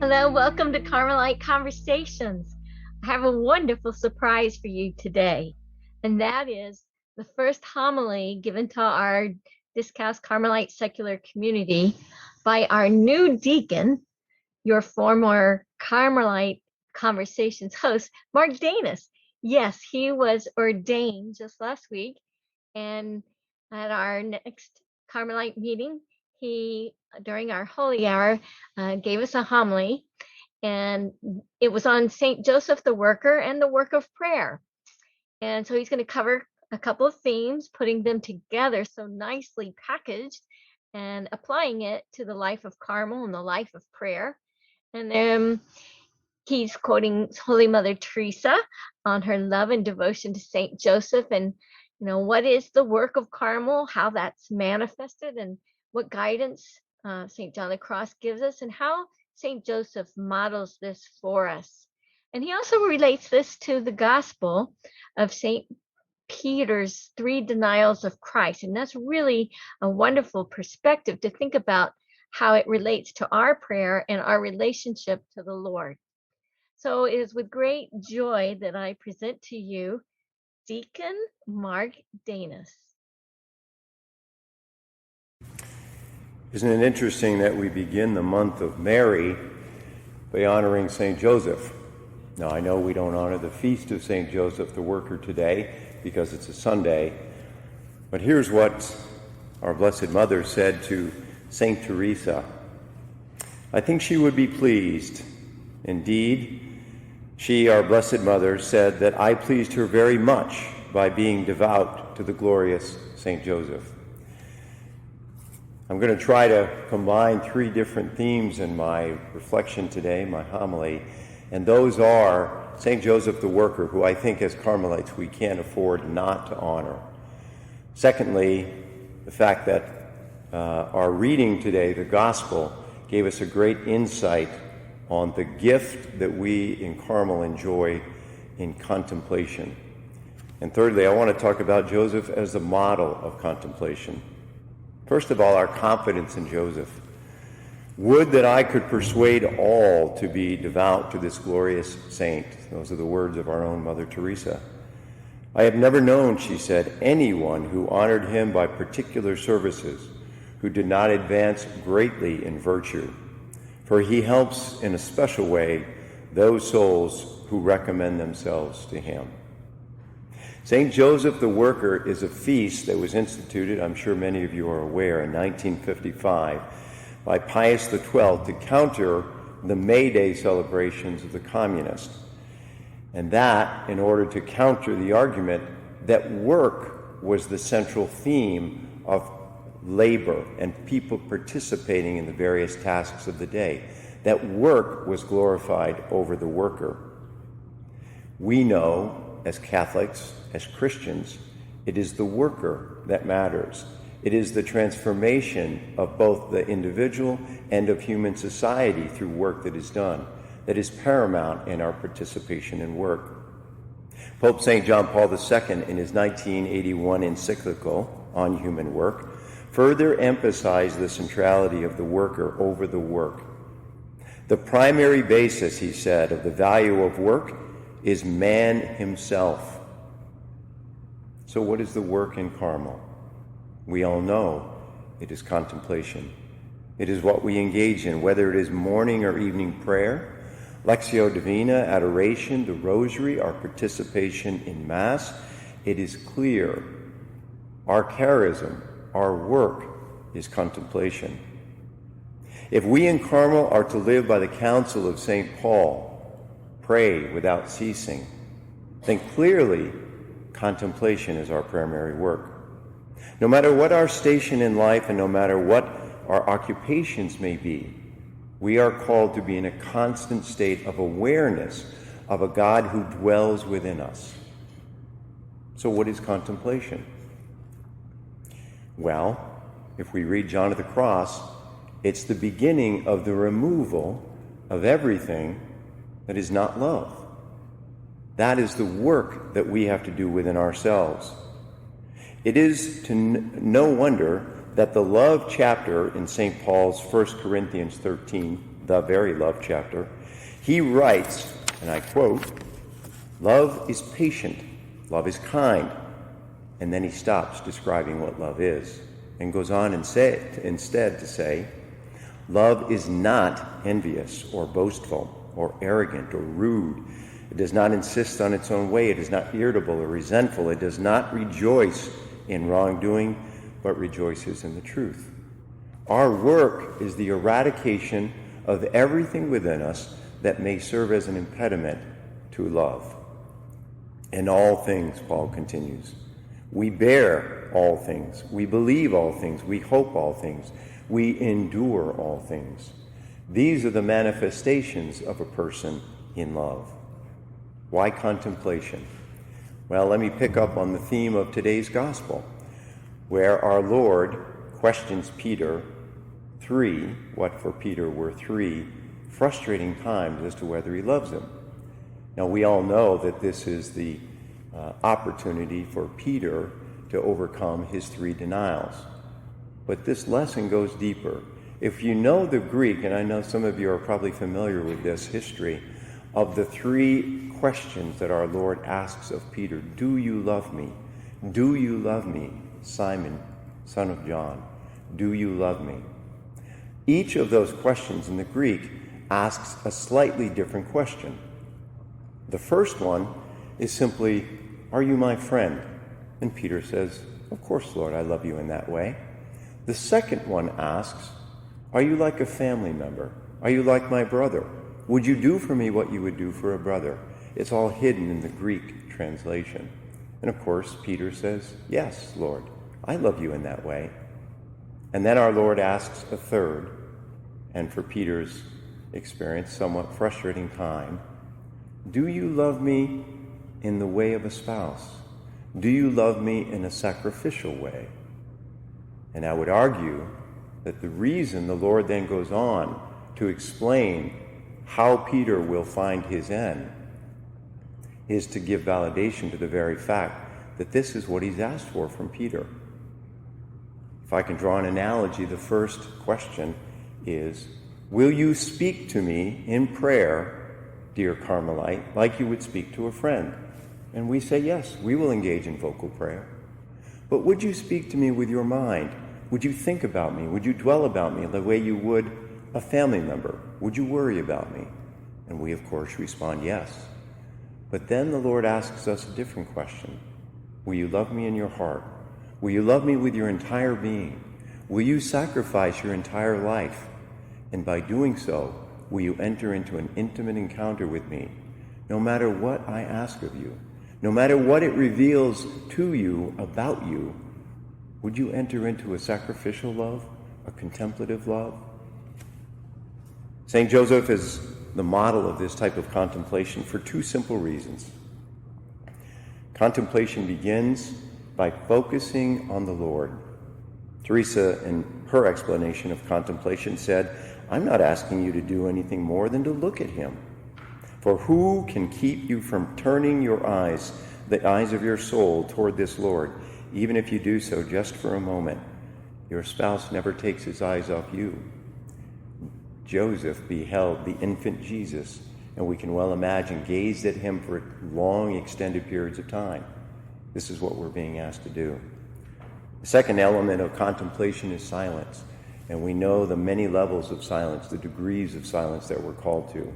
Hello, welcome to Carmelite Conversations. I have a wonderful surprise for you today, and that is the first homily given to our Discalced Carmelite secular community by our new deacon, your former Carmelite Conversations host, Mark Danis. Yes, he was ordained just last week, and at our next Carmelite meeting, he, during our holy hour, gave us a homily, and it was on St. Joseph the Worker and the work of prayer. And so he's going to cover a couple of themes, putting them together so nicely packaged and applying it to the life of Carmel and the life of prayer. And then he's quoting Holy Mother Teresa on her love and devotion to St. Joseph, and what is the work of Carmel, how that's manifested, and what guidance St. John the Cross gives us, and how St. Joseph models this for us. And he also relates this to the gospel of St. Peter's 3 denials of Christ. And that's really a wonderful perspective to think about how it relates to our prayer and our relationship to the Lord. So it is with great joy that I present to you Deacon Mark Danis. Isn't it interesting that we begin the month of Mary by honoring St. Joseph? Now, I know we don't honor the feast of St. Joseph the Worker today because it's a Sunday, but here's what our Blessed Mother said to St. Teresa. I think she would be pleased. Indeed, she, our Blessed Mother, said that I pleased her very much by being devout to the glorious St. Joseph. I'm going to try to combine 3 different themes in my reflection today, my homily, and those are St. Joseph the Worker, who I think as Carmelites we can't afford not to honor. Secondly, the fact that our reading today, the Gospel, gave us a great insight on the gift that we in Carmel enjoy in contemplation. And thirdly, I want to talk about Joseph as a model of contemplation. First of all, our confidence in Joseph. Would that I could persuade all to be devout to this glorious saint. Those are the words of our own Mother Teresa. I have never known, she said, anyone who honored him by particular services, who did not advance greatly in virtue. For he helps in a special way those souls who recommend themselves to him. St. Joseph the Worker is a feast that was instituted, I'm sure many of you are aware, in 1955 by Pius XII to counter the May Day celebrations of the communists. And that in order to counter the argument that work was the central theme of labor and people participating in the various tasks of the day, that work was glorified over the worker. We know, as Catholics, as Christians, it is the worker that matters. It is the transformation of both the individual and of human society through work that is done that is paramount in our participation in work. Pope St. John Paul II, in his 1981 encyclical on human work, further emphasized the centrality of the worker over the work. The primary basis, he said, of the value of work is man himself. So what is the work in Carmel? We all know it is contemplation. It is what we engage in, whether it is morning or evening prayer, Lectio Divina, adoration, the rosary, our participation in Mass. It is clear our charism, our work, is contemplation. If we in Carmel are to live by the counsel of St. Paul, pray without ceasing, then clearly contemplation is our primary work. No matter what our station in life and no matter what our occupations may be, we are called to be in a constant state of awareness of a God who dwells within us. So what is contemplation? Well, if we read John of the Cross, it's the beginning of the removal of everything that is not love. That is the work that we have to do within ourselves. It is to no wonder that the love chapter in St. Paul's 1 Corinthians 13, the very love chapter, he writes, and I quote, "Love is patient, love is kind." And then he stops describing what love is and goes on instead to say, "Love is not envious or boastful or arrogant or rude. It does not insist on its own way. It is not irritable or resentful. It does not rejoice in wrongdoing, but rejoices in the truth." Our work is the eradication of everything within us that may serve as an impediment to love. In all things, Paul continues, we bear all things, we believe all things, we hope all things, we endure all things. These are the manifestations of a person in love. Why contemplation? Well, let me pick up on the theme of today's gospel, where our Lord questions Peter what for Peter were three frustrating times as to whether he loves him. Now, we all know that this is the opportunity for Peter to overcome his three denials. But this lesson goes deeper. If you know the Greek, and I know some of you are probably familiar with this history, of the three questions that our Lord asks of Peter, "Do you love me? Do you love me, Simon, son of John? Do you love me?" Each of those questions in the Greek asks a slightly different question. The first one is simply, "Are you my friend?" And Peter says, "Of course, Lord, I love you in that way." The second one asks, "Are you like a family member? Are you like my brother? Would you do for me what you would do for a brother?" It's all hidden in the Greek translation. And of course, Peter says, "Yes, Lord, I love you in that way." And then our Lord asks a third, and for Peter's experience, somewhat frustrating time, "Do you love me in the way of a spouse? Do you love me in a sacrificial way?" And I would argue that the reason the Lord then goes on to explain how Peter will find his end is to give validation to the very fact that this is what he's asked for from Peter. If I can draw an analogy, the first question is, "Will you speak to me in prayer, dear Carmelite, like you would speak to a friend?" And we say, yes, we will engage in vocal prayer. "But would you speak to me with your mind? Would you think about me? Would you dwell about me the way you would a family member? Would you worry about me?" And we, of course, respond, yes. But then the Lord asks us a different question. "Will you love me in your heart? Will you love me with your entire being? Will you sacrifice your entire life? And by doing so, will you enter into an intimate encounter with me, no matter what I ask of you, no matter what it reveals to you about you? Would you enter into a sacrificial love, a contemplative love?" St. Joseph is the model of this type of contemplation for two simple reasons. Contemplation begins by focusing on the Lord. Teresa, in her explanation of contemplation, said, "I'm not asking you to do anything more than to look at him. For who can keep you from turning your eyes, the eyes of your soul, toward this Lord, even if you do so just for a moment? Your spouse never takes his eyes off you." Joseph beheld the infant Jesus, and we can well imagine gazed at him for long, extended periods of time. This is what we're being asked to do. The second element of contemplation is silence, and we know the many levels of silence, the degrees of silence that we're called to.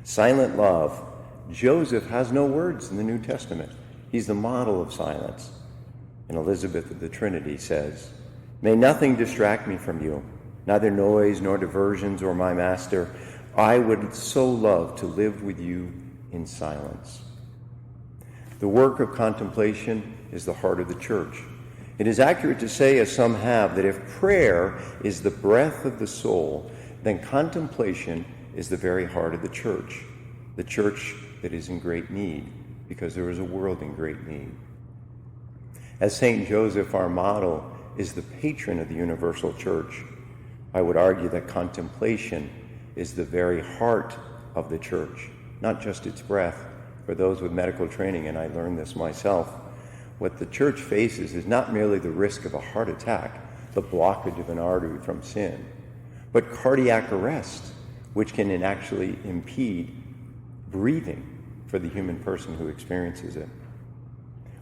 Silent love. Joseph has no words in the New Testament. He's the model of silence. And Elizabeth of the Trinity says, "May nothing distract me from you, neither noise nor diversions or my master. I would so love to live with you in silence." The work of contemplation is the heart of the church. It is accurate to say, as some have, that if prayer is the breath of the soul, then contemplation is the very heart of the church that is in great need, because there is a world in great need. As St. Joseph, our model, is the patron of the universal church, I would argue that contemplation is the very heart of the church, not just its breath. For those with medical training, and I learned this myself, what the church faces is not merely the risk of a heart attack, the blockage of an artery from sin, but cardiac arrest, which can actually impede breathing for the human person who experiences it.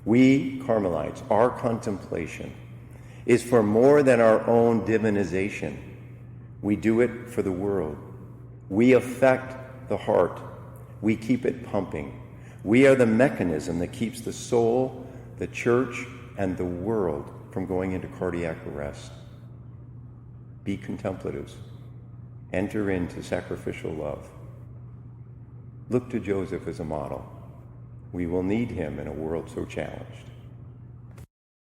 We Carmelites, our contemplation is for more than our own divinization. We do it for the world. We affect the heart. We keep it pumping. We are the mechanism that keeps the soul, the church, and the world from going into cardiac arrest. Be contemplatives. Enter into sacrificial love. Look to Joseph as a model. We will need him in a world so challenged.